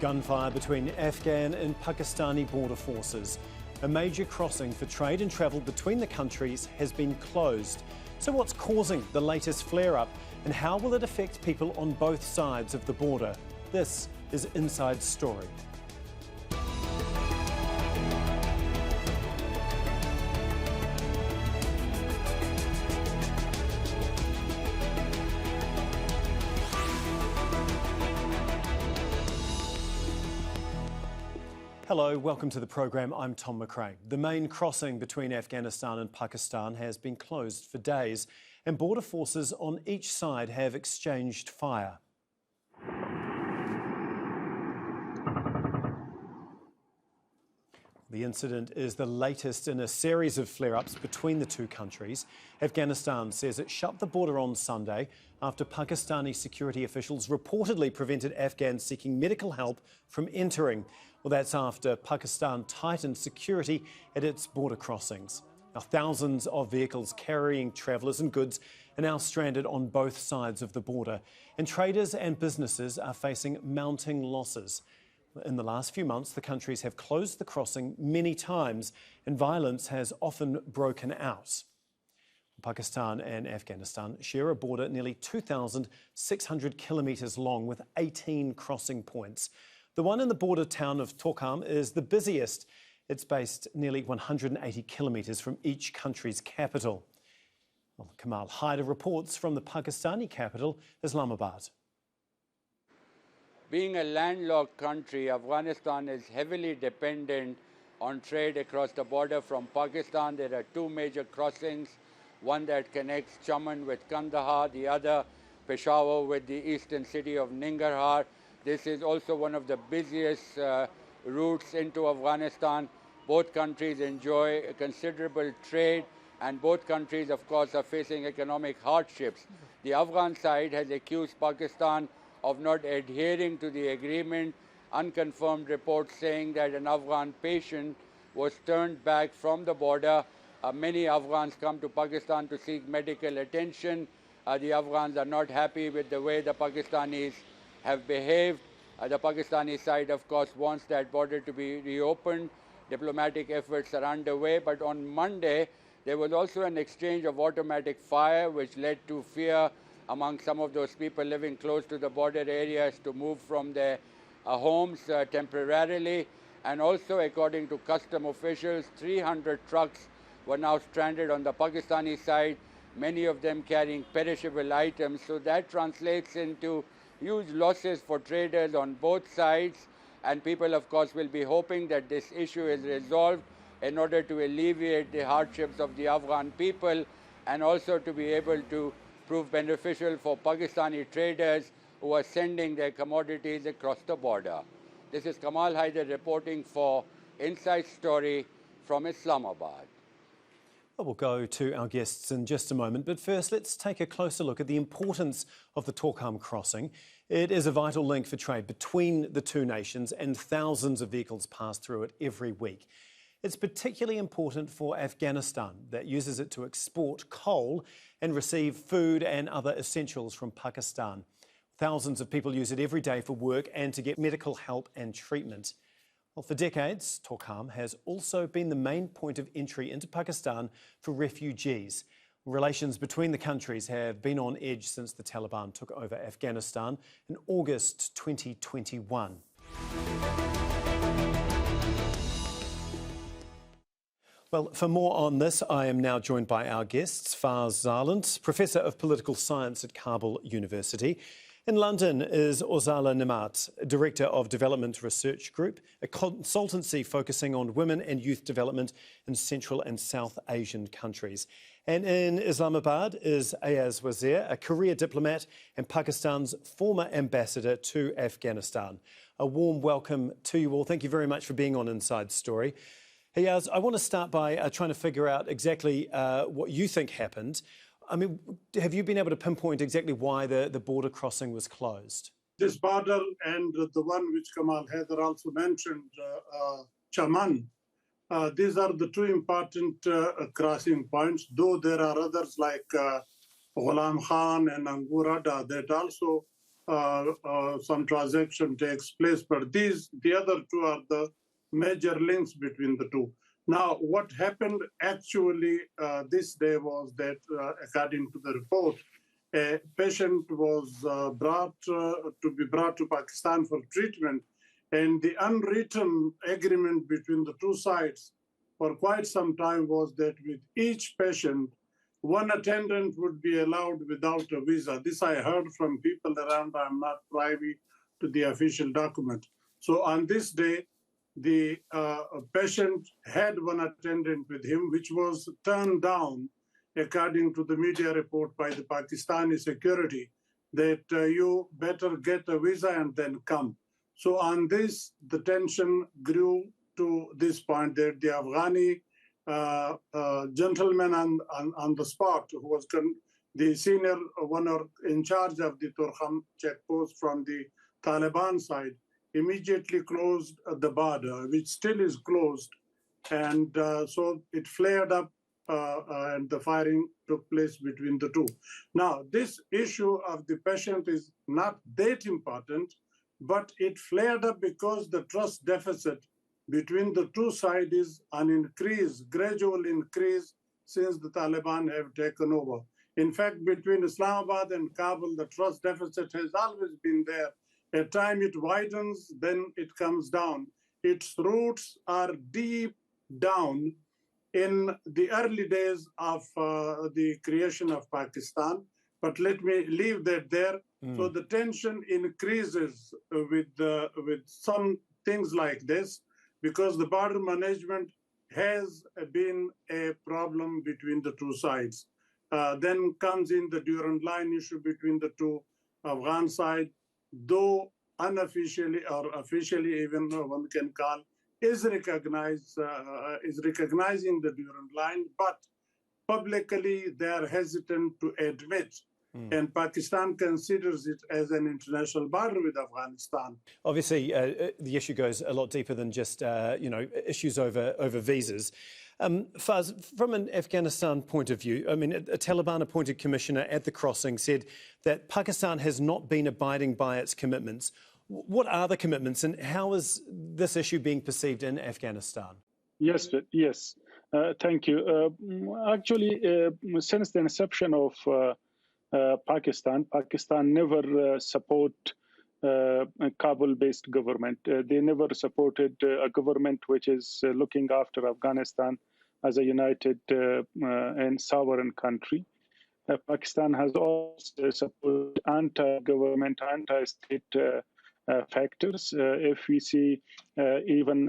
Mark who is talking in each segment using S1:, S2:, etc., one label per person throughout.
S1: Gunfire between Afghan and Pakistani border forces. A major crossing for trade and travel between the countries has been closed. So what's causing the latest flare-up and how will it affect people on both sides of the border? This is Inside Story. Hello, welcome to the program. I'm Tom Mcrae. The main crossing between Afghanistan and Pakistan has been closed for days, and border forces on each side have exchanged fire. The incident is the latest in a series of flare-ups between the two countries. Afghanistan says it shut the border on Sunday after Pakistani security officials reportedly prevented Afghans seeking medical help from entering. Well, that's after Pakistan tightened security at its border crossings. Now, thousands of vehicles carrying travellers and goods are now stranded on both sides of the border, and traders and businesses are facing mounting losses. In the last few months, the countries have closed the crossing many times, and violence has often broken out. Pakistan and Afghanistan share a border nearly 2,600 kilometres long with 18 crossing points. The one in the border town of Torkham is the busiest. It's based nearly 180 kilometres from each country's capital. Well, Kamal Haider reports from the Pakistani capital, Islamabad.
S2: Being a landlocked country, Afghanistan is heavily dependent on trade across the border from Pakistan. There are two major crossings, one that connects Chaman with Kandahar, the other Peshawar with the eastern city of Nangarhar. This is also one of the busiest routes into Afghanistan. Both countries enjoy considerable trade, and both countries, of course, are facing economic hardships. The Afghan side has accused Pakistan of not adhering to the agreement. Unconfirmed reports saying that an Afghan patient was turned back from the border. Many Afghans come to Pakistan to seek medical attention. The Afghans are not happy with the way the Pakistanis have behaved. The Pakistani side, of course, wants that border to be reopened. Diplomatic efforts are underway, but on Monday, there was also an exchange of automatic fire, which led to fear among some of those people living close to the border areas to move from their homes temporarily. And also, according to custom officials, 300 trucks were now stranded on the Pakistani side, many of them carrying perishable items. So that translates into huge losses for traders on both sides. And people, of course, will be hoping that this issue is resolved in order to alleviate the hardships of the Afghan people and also to be able to prove beneficial for Pakistani traders who are sending their commodities across the border. This is Kamal Haider reporting for Inside Story from Islamabad.
S1: Well, we'll go to our guests in just a moment, but first let's take a closer look at the importance of the Torkham crossing. It is a vital link for trade between the two nations, and thousands of vehicles pass through it every week. It's particularly important for Afghanistan, that uses it to export coal and receive food and other essentials from Pakistan. Thousands of people use it every day for work and to get medical help and treatment. Well, for decades, Torkham has also been the main point of entry into Pakistan for refugees. Relations between the countries have been on edge since the Taliban took over Afghanistan in August 2021. Well, for more on this, I am now joined by our guests, Faiz Zaland, Professor of Political Science at Kabul University. In London is Orzala Nemat, Director of Development Research Group, a consultancy focusing on women and youth development in Central and South Asian countries. And in Islamabad is Ayaz Wazir, a career diplomat and Pakistan's former ambassador to Afghanistan. A warm welcome to you all. Thank you very much for being on Inside Story. Ayaz, I want to start by trying to figure out exactly what you think happened. I mean, have you been able to pinpoint exactly why the border crossing was closed?
S3: This border and the one which Kamal Haider also mentioned, Chaman, these are the two important crossing points, though there are others like Ghulam Khan and Angurada that also some transaction takes place. But the other two are the major links between the two. Now, what happened actually this day was that, according to the report, a patient was brought to Pakistan for treatment, and the unwritten agreement between the two sides for quite some time was that with each patient, one attendant would be allowed without a visa. This I heard from people around. I'm not privy to the official document. So on this day, the patient had one attendant with him, which was turned down, according to the media report by the Pakistani security, that you better get a visa and then come. So on this, the tension grew to this point that the Afghani gentleman on the spot, who was the senior one or in charge of the Torkham checkpost from the Taliban side, immediately closed the border, which still is closed. And so it flared up and the firing took place between the two. Now, this issue of the patient is not that important, but it flared up because the trust deficit between the two sides is an increase, gradual increase, since the Taliban have taken over. In fact, between Islamabad and Kabul, the trust deficit has always been there. At times it widens, then it comes down. Its roots are deep down in the early days of the creation of Pakistan. But let me leave that there. So the tension increases with some things like this, because the border management has been a problem between the two sides. Then comes in the Durand Line issue between the two Afghan side, though unofficially or officially, even one can call, is recognizing the Durand Line, but publicly they are hesitant to admit. And Pakistan considers it as an international border with Afghanistan.
S1: Obviously, the issue goes a lot deeper than just issues over visas. Faiz, from an Afghanistan point of view, I mean, a Taliban-appointed commissioner at the crossing said that Pakistan has not been abiding by its commitments. What are the commitments, and how is this issue being perceived in Afghanistan?
S4: Yes. Thank you. Actually, since the inception of Pakistan never support a Kabul-based government. They never supported a government which is looking after Afghanistan as a united and sovereign country. Pakistan has also supported anti-government, anti-state factors. If we see even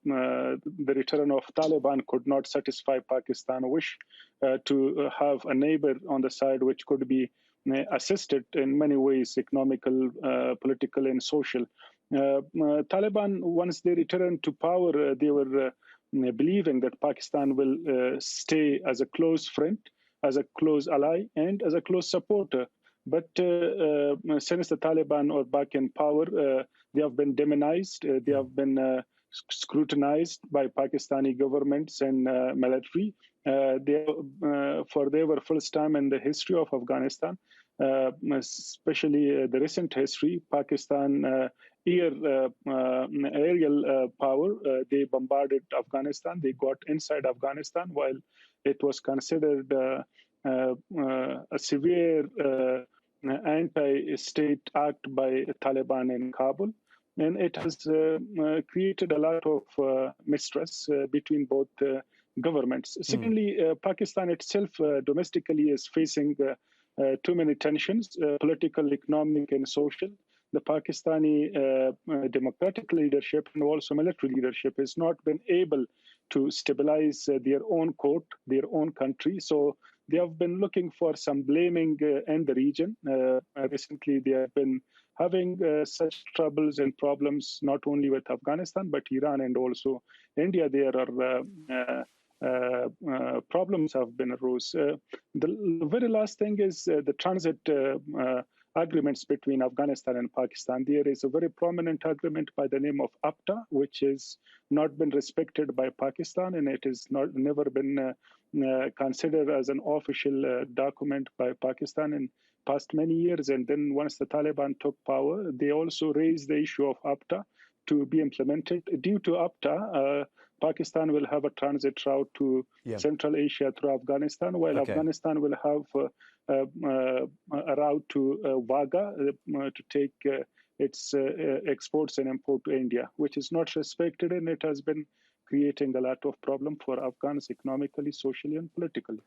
S4: the return of Taliban could not satisfy Pakistan's wish to have a neighbor on the side which could be assisted in many ways, economical, political, and social. Taliban, once they returned to power, they were believing that Pakistan will stay as a close friend, as a close ally, and as a close supporter. But since the Taliban are back in power, they have been demonized. They have been scrutinized by Pakistani governments and military. For the first time in the history of Afghanistan, especially the recent history, Pakistan aerial power, they bombarded Afghanistan. They got inside Afghanistan while it was considered a severe anti-state act by Taliban in Kabul. And it has created a lot of mistrust between both governments. Secondly, Pakistan itself domestically is facing too many tensions, political, economic, and social. The Pakistani democratic leadership and also military leadership has not been able to stabilize their own court, their own country. So they have been looking for some blaming in the region. Recently, they have been having such troubles and problems, not only with Afghanistan, but Iran and also India. There are problems have been arose. The very last thing is the transit agreements between Afghanistan and Pakistan. There is a very prominent agreement by the name of APTA, which has not been respected by Pakistan, and it has never been considered as an official document by Pakistan in past many years. And then once the Taliban took power, they also raised the issue of APTA to be implemented. Due to APTA, Pakistan will have a transit route to Central Asia through Afghanistan, while Afghanistan will have a route to Wagah to take its exports and import to India, which is not respected, and it has been creating a lot of problem for Afghans economically, socially, and politically.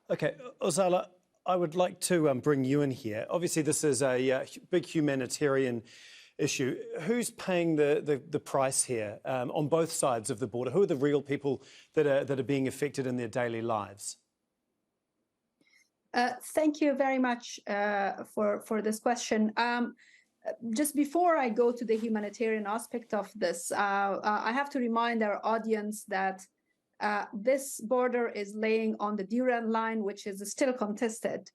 S1: Okay, Orzala, I would like to bring you in here. Obviously, this is a big humanitarian issue. Who's paying the price here on both sides of the border? Who are the real people that are being affected in their daily lives?
S5: Thank you very much for this question. Just before I go to the humanitarian aspect of this, I have to remind our audience that this border is laying on the Durand line, which is still contested.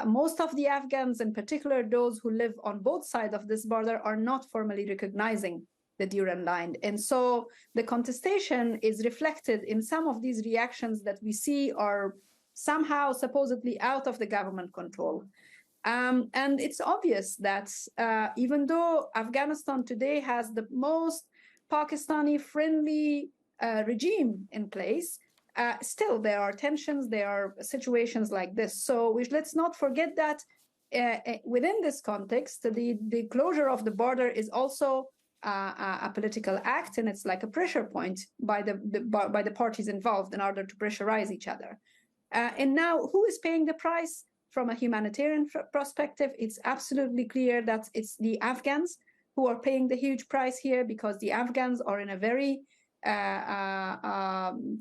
S5: Most of the Afghans, in particular those who live on both sides of this border, are not formally recognizing the Durand line. And so the contestation is reflected in some of these reactions that we see are somehow supposedly out of the government control. And it's obvious that even though Afghanistan today has the most Pakistani-friendly regime in place, still there are tensions, there are situations like this. So let's not forget that within this context, the closure of the border is also a political act, and it's like a pressure point by the parties involved in order to pressurize each other. And now, who is paying the price? From a humanitarian perspective, it's absolutely clear that it's the Afghans who are paying the huge price here, because the Afghans are in a very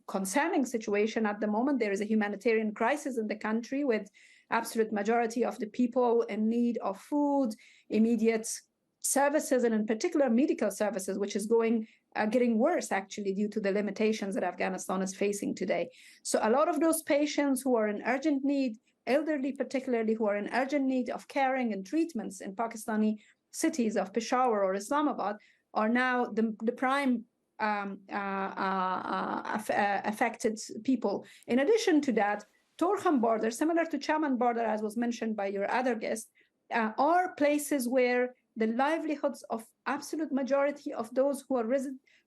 S5: concerning situation at the moment. There is a humanitarian crisis in the country with absolute majority of the people in need of food, immediate services, and in particular medical services, which is getting worse actually due to the limitations that Afghanistan is facing today. So a lot of those patients who are in urgent need, elderly particularly, who are in urgent need of caring and treatments in Pakistani cities of Peshawar or Islamabad, are now the prime affected people. In addition to that, Torkham border, similar to Chaman border, as was mentioned by your other guest, are places where the livelihoods of absolute majority of those who are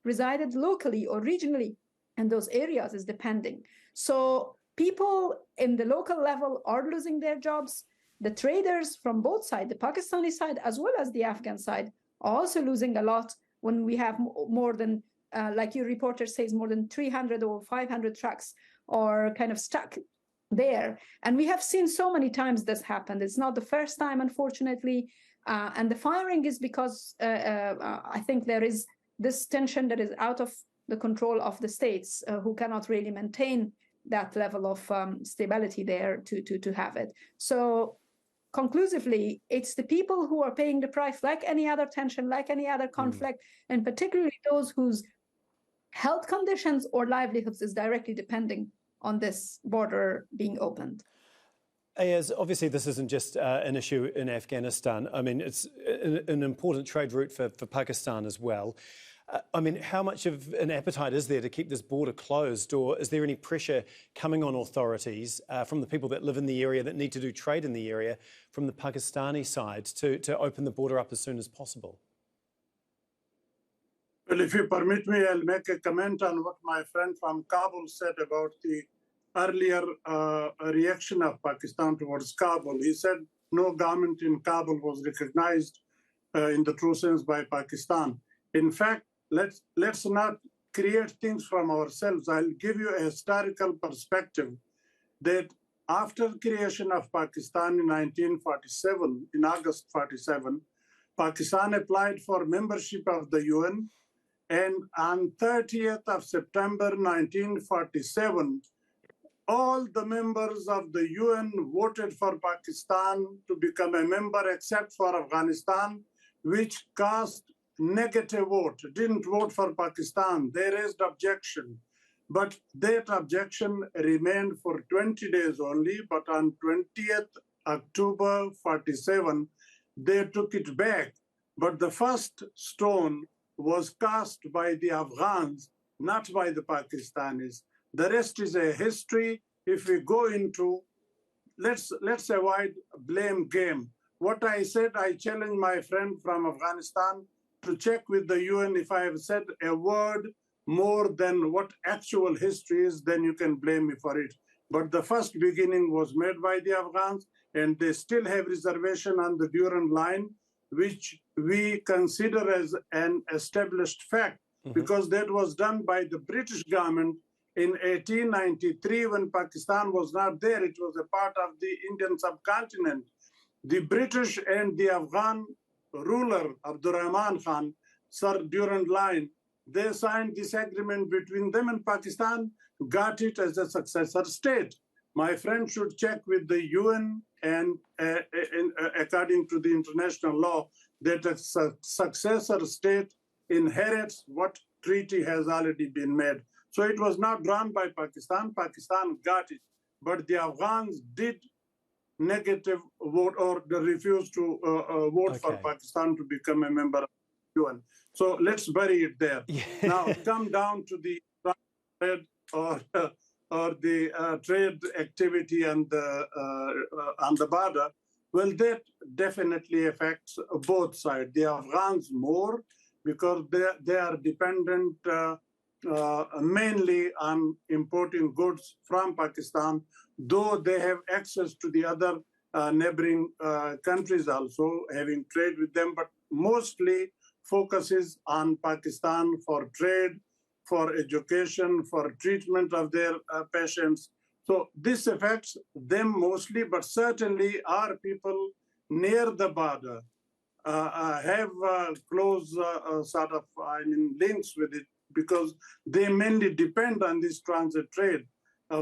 S5: resided locally or regionally in those areas is depending. So people in the local level are losing their jobs. The traders from both sides, the Pakistani side as well as the Afghan side, are also losing a lot when we have more than, like your reporter says, more than 300 or 500 trucks are kind of stuck there. And we have seen so many times this happen. It's not the first time, unfortunately. And the firing is because I think there is this tension that is out of the control of the states who cannot really maintain that level of stability there to have it. So conclusively, it's the people who are paying the price, like any other tension, like any other conflict, and particularly those whose health conditions or livelihoods is directly depending on this border being opened.
S1: Ayaz, obviously this isn't just an issue in Afghanistan. I mean, it's an important trade route for Pakistan as well. I mean, how much of an appetite is there to keep this border closed, or is there any pressure coming on authorities from the people that live in the area that need to do trade in the area from the Pakistani side to open the border up as soon as possible?
S3: Well, if you permit me, I'll make a comment on what my friend from Kabul said about the earlier reaction of Pakistan towards Kabul. He said no government in Kabul was recognized in the true sense by Pakistan. In fact, let's not create things from ourselves. I'll give you a historical perspective that after creation of Pakistan in 1947, in August 47, Pakistan applied for membership of the UN, and on 30th of September 1947, all the members of the UN voted for Pakistan to become a member except for Afghanistan, which cast negative vote, didn't vote for Pakistan. They raised objection, but that objection remained for 20 days only. But on 20th October 47, they took it back. But the first stone was cast by the Afghans, not by the Pakistanis. The rest is a history. If we go into, let's avoid blame game. What I said, I challenge my friend from Afghanistan to check with the UN. If I have said a word more than what actual history is, then you can blame me for it. But the first beginning was made by the Afghans, and they still have reservation on the Durand line, which we consider as an established fact, because that was done by the British government in 1893 when Pakistan was not there. It was a part of the Indian subcontinent. The British and the Afghan ruler, Abdurrahman Khan, Sir Durand Line, they signed this agreement between them, and Pakistan got it as a successor state. My friend should check with the UN, and according to the international law, that a successor state inherits what treaty has already been made. So it was not drawn by Pakistan. Pakistan got it. But the Afghans did negative vote, or they refused to vote for Pakistan to become a member of the UN. So let's bury it there. Now come down to the trade or the trade activity on the border. Well, that definitely affects both sides. The Afghans more because they are dependent mainly on importing goods from Pakistan, though they have access to the other neighboring countries also, having trade with them, but mostly focuses on Pakistan for trade, for education, for treatment of their patients. So this affects them mostly, but certainly our people near the border have close sort of links with it, because they mainly depend on this transit trade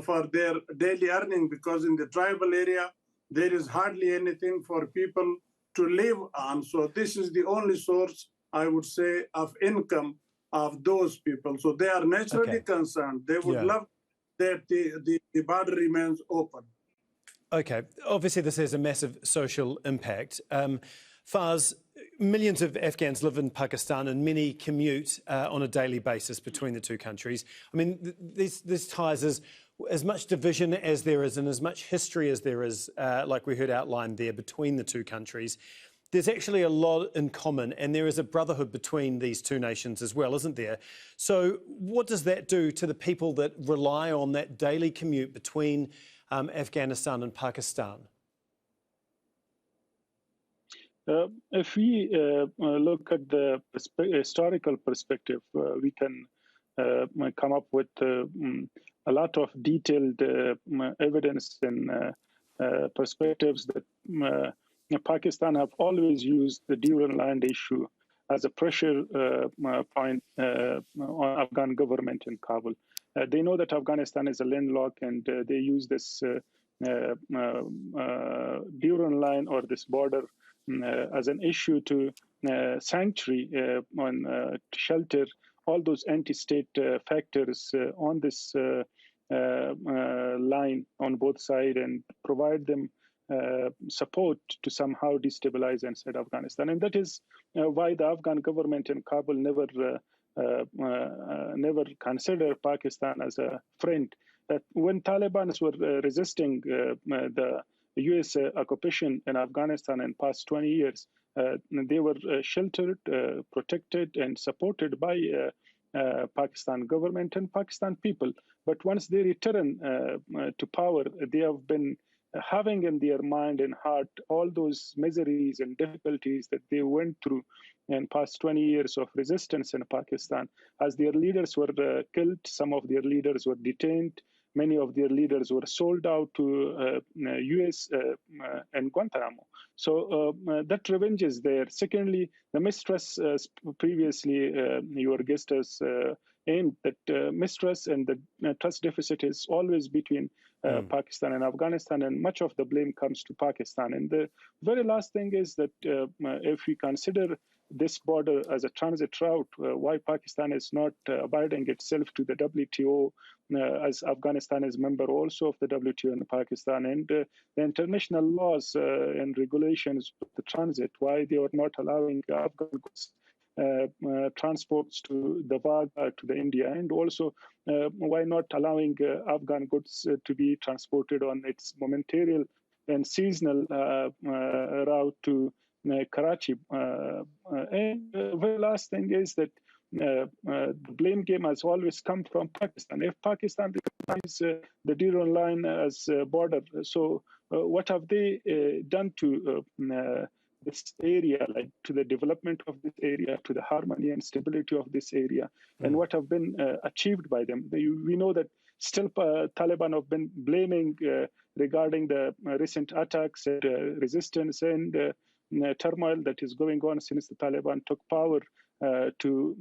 S3: for their daily earning, because in the tribal area, there is hardly anything for people to live on. So this is the only source, I would say, of income of those people. So they are naturally concerned. They would love that the border remains open.
S1: Okay, obviously this has a massive social impact. Faiz, millions of Afghans live in Pakistan and many commute on a daily basis between the two countries. I mean, this ties as much division as there is and as much history as there is, like we heard outlined there, between the two countries. There's actually a lot in common, and there is a brotherhood between these two nations as well, isn't there? So what does that do to the people that rely on that daily commute between Afghanistan and Pakistan?
S4: If we look at the historical perspective, we can come up with a lot of detailed evidence and perspectives that Pakistan have always used the Durand Line issue as a pressure point on Afghan government in Kabul. They know that Afghanistan is a landlocked, and they use this Durand Line or this border as an issue to sanctuary to shelter all those anti-state factors on this line on both sides, and provide them support to somehow destabilize inside Afghanistan. And that is why the Afghan government in Kabul never considered Pakistan as a friend. When Taliban were resisting the U.S. occupation in Afghanistan in past 20 years, they were sheltered, protected, and supported by Pakistan government and Pakistan people. But once they return to power, they have been having in their mind and heart all those miseries and difficulties that they went through in past 20 years of resistance in Pakistan. As their leaders were killed, some of their leaders were detained, many of their leaders were sold out to U.S. and Guantanamo. So that revenge is there. Secondly, the mistrust, previously your guest has aimed that mistrust and the trust deficit is always between Pakistan and Afghanistan, and much of the blame comes to Pakistan. And the very last thing is that if we consider this border as a transit route, why Pakistan is not abiding itself to the WTO, as Afghanistan is member also of the WTO in Pakistan, and the international laws and regulations of the transit, why they are not allowing Afghan goods transports to the Wagah, to the India, and also why not allowing Afghan goods to be transported on its momentary and seasonal route to Karachi. And the very last thing is that the blame game has always come from Pakistan. If Pakistan recognizes the Duran line as a border, so what have they done to this area, like to the development of this area, to the harmony and stability of this area, and what have been achieved by them? We know that still Taliban have been blaming regarding the recent attacks and resistance and turmoil that is going on since the Taliban took power to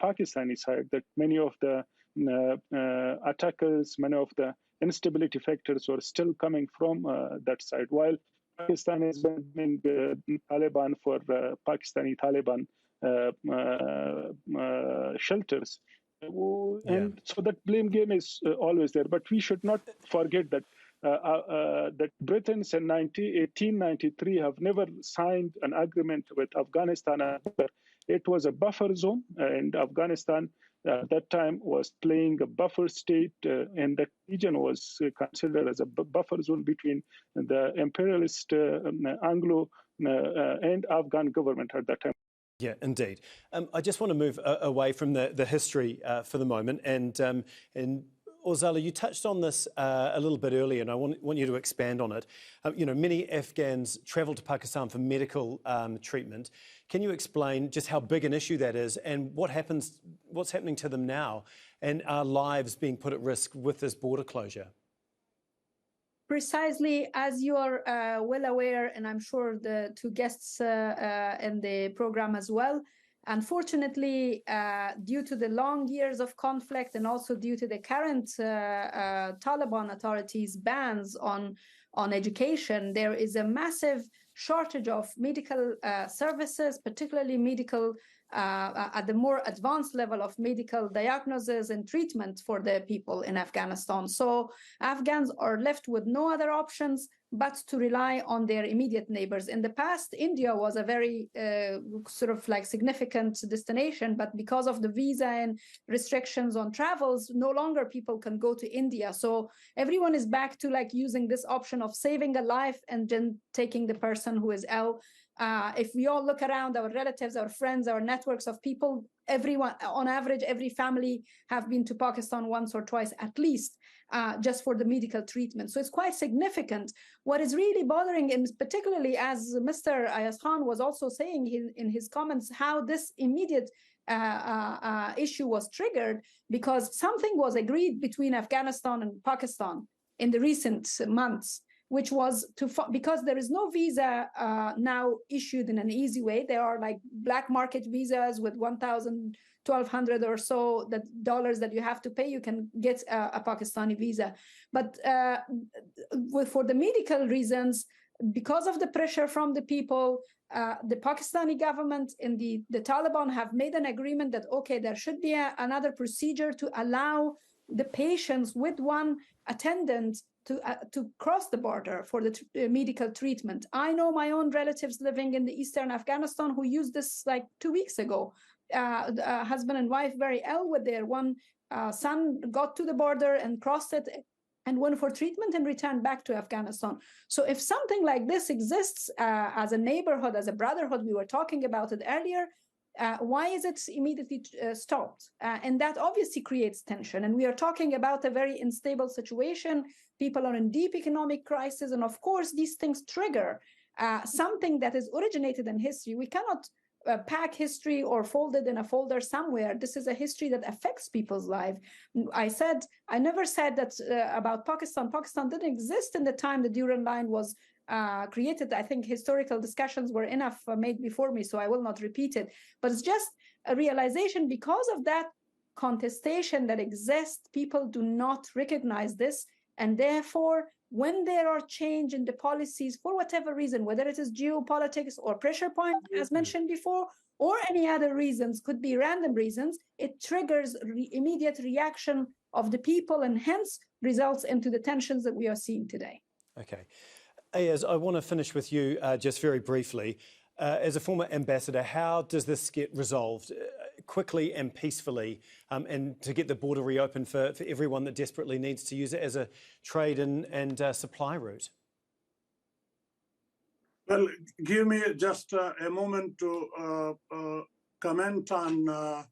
S4: Pakistani side, that many of the attackers, many of the instability factors are still coming from that side, while Pakistan is blaming Taliban for Pakistani Taliban shelters. And so that blame game is always there. But we should not forget that that Britain in 1893 have never signed an agreement with Afghanistan. It was a buffer zone, and Afghanistan at that time was playing a buffer state, and the region was considered as a buffer zone between the imperialist Anglo and Afghan government at that time.
S1: Yeah, indeed. I just want to move away from the history for the moment, and Orzala, you touched on this a little bit earlier, and I want you to expand on it. Many Afghans travel to Pakistan for medical treatment. Can you explain just how big an issue that is, and what's happening to them now, and are lives being put at risk with this border closure?
S5: Precisely, as you are well aware, and I'm sure the two guests in the program as well, unfortunately, due to the long years of conflict and also due to the current Taliban authorities' bans on education, there is a massive shortage of medical services, particularly medical at the more advanced level of medical diagnosis and treatment for the people in Afghanistan. So Afghans are left with no other options but to rely on their immediate neighbors. In the past, India was a very sort of like significant destination, but because of the visa and restrictions on travels, no longer people can go to India. So everyone is back to like using this option of saving a life and then taking the person who is ill. If we all look around, our relatives, our friends, our networks of people, everyone, on average, every family have been to Pakistan once or twice at least, just for the medical treatment. So it's quite significant. What is really bothering, and particularly as Mr. Ayaz Khan was also saying in his comments, how this immediate issue was triggered because something was agreed between Afghanistan and Pakistan in the recent months, which was because there is no visa now issued in an easy way. There are like black market visas with $1,000, $1,200 or so dollars that you have to pay. You can get a Pakistani visa. But for the medical reasons, because of the pressure from the people, the Pakistani government and the Taliban have made an agreement that, okay, there should be another procedure to allow the patients with one attendant to cross the border for the medical treatment. I know my own relatives living in the eastern Afghanistan who used this like 2 weeks ago. Husband and wife very ill with their one son got to the border and crossed it and went for treatment and returned back to Afghanistan. So if something like this exists as a neighborhood, as a brotherhood, we were talking about it earlier, why is it immediately stopped? And that obviously creates tension. And we are talking about a very unstable situation. People are in deep economic crisis. And of course, these things trigger something that is originated in history. We cannot pack history or fold it in a folder somewhere. This is a history that affects people's life. I never said that about Pakistan. Pakistan didn't exist in the time the Duran Line was created. I think historical discussions were enough made before me, so I will not repeat it. But it's just a realization because of that contestation that exists, people do not recognize this. And therefore, when there are change in the policies for whatever reason, whether it is geopolitics or pressure point, as mentioned before, or any other reasons, could be random reasons, it triggers immediate reaction of the people and hence results into the tensions that we are seeing today.
S1: Okay. Ayaz, I want to finish with you just very briefly. as a former ambassador, how does this get resolved quickly and peacefully, and to get the border reopened for everyone that desperately needs to use it as a trade and supply route?
S3: Well, give me just a moment to comment on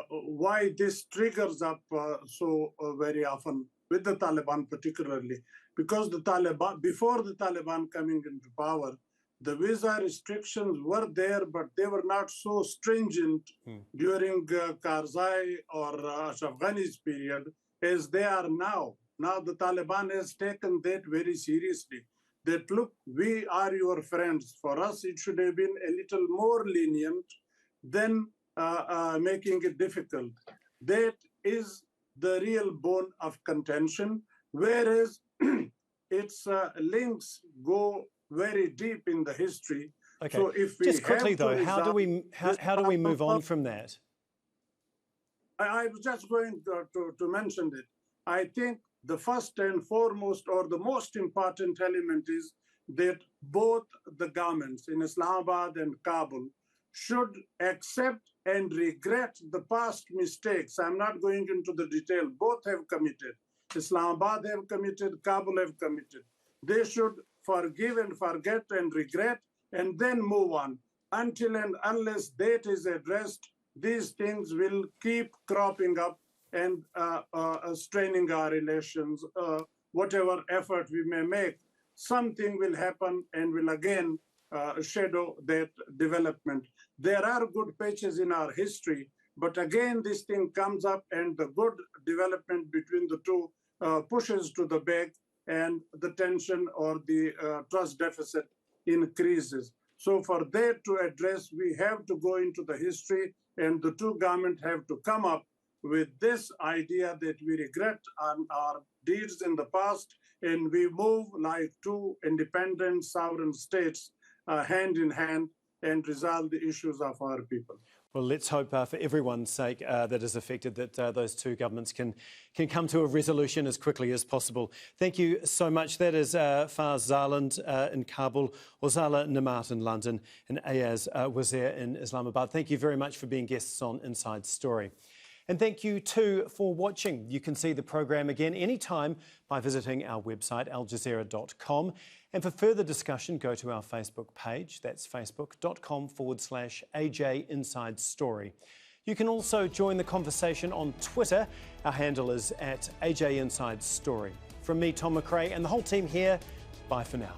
S3: why this triggers up so very often with the Taliban particularly. Because the Taliban, before the Taliban coming into power, the visa restrictions were there, but they were not so stringent during Karzai or Ashraf Ghani's period as they are now. Now the Taliban has taken that very seriously. That, look, we are your friends. For us, it should have been a little more lenient than making it difficult. That is the real bone of contention, whereas its links go very deep in the history.
S1: Okay.
S3: So if we
S1: just quickly
S3: have to
S1: though, how do we move on from that?
S3: I was just going to mention it. I think the first and foremost, or the most important element, is that both the governments in Islamabad and Kabul should accept and regret the past mistakes. I'm not going into the detail. Both have committed. Islamabad have committed, Kabul have committed. They should forgive and forget and regret and then move on. Until and unless that is addressed, these things will keep cropping up and straining our relations. Whatever effort we may make, something will happen and will again shadow that development. There are good patches in our history, but again, this thing comes up and the good development between the two pushes to the back, and the tension or the trust deficit increases. So for that to address, we have to go into the history, and the two governments have to come up with this idea that we regret on our deeds in the past, and we move like two independent sovereign states hand in hand and resolve the issues of our people.
S1: Well, let's hope for everyone's sake that is affected that those two governments can come to a resolution as quickly as possible. Thank you so much. That is Faiz Zaland in Kabul, Orzala Nemat in London, and Ayaz Wazir in Islamabad. Thank you very much for being guests on Inside Story. And thank you too for watching. You can see the program again anytime by visiting our website, aljazeera.com. And for further discussion, go to our Facebook page. That's facebook.com/AJ Inside Story. You can also join the conversation on Twitter. Our handle is @AJ Inside Story. From me, Tom Mcrae, and the whole team here, bye for now.